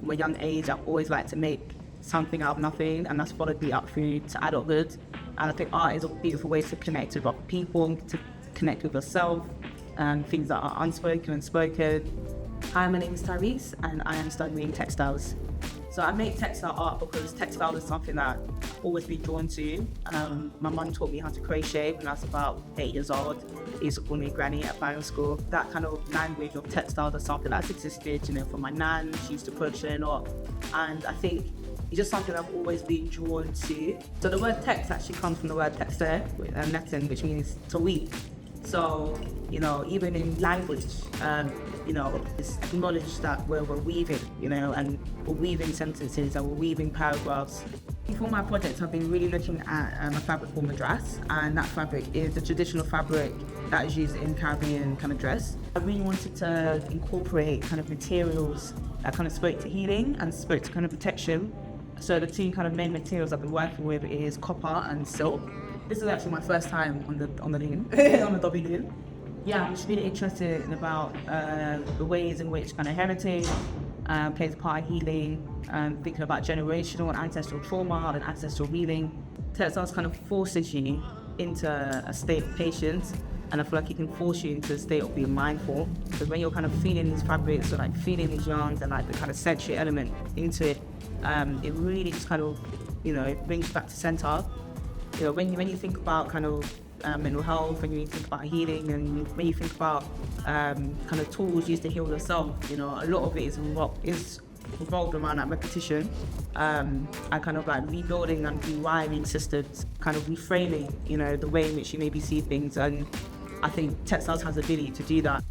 from a young age, I've always liked to make something out of nothing, and that's followed me up through to adulthood. And I think art is a beautiful way to connect with other people, to connect with yourself, and things that are unspoken and spoken. Hi, my name is Tyreis, and I am studying textiles. So I make textile art because textile is something that I've always been drawn to. My mum taught me how to crochet when I was about 8 years old. They used to call me granny at primary school. That kind of language of textiles is something that's existed, from my nan. She used to crochet a lot. And I think it's just something I've always been drawn to. So the word text actually comes from the word textile, Latin, which means to weave. So, even in language, it's acknowledged that we're weaving, and we're weaving sentences and we're weaving paragraphs. For my project, I've been really looking at a fabric called Madras, and that fabric is the traditional fabric that is used in Caribbean kind of dress. I really wanted to incorporate kind of materials that kind of spoke to healing and spoke to kind of protection. So the two kind of main materials I've been working with is copper and silk. This is actually my first time on the loom, on the Dobby loom. Yeah, I'm just really interested in about the ways in which kind of heritage plays a part in healing, thinking about generational and ancestral trauma and ancestral healing. Textiles kind of forces you into a state of patience, and I feel like it can force you into a state of being mindful, because when you're kind of feeling these fabrics or like feeling these yarns and like the kind of sensory element into it, it really just kind of, it brings you back to center. When you think about kind of mental health, when you think about healing, and when you think about kind of tools used to heal yourself, a lot of it is revolved around that repetition, and kind of like rebuilding and rewiring systems, kind of reframing, the way in which you maybe see things. And I think textiles has the ability to do that.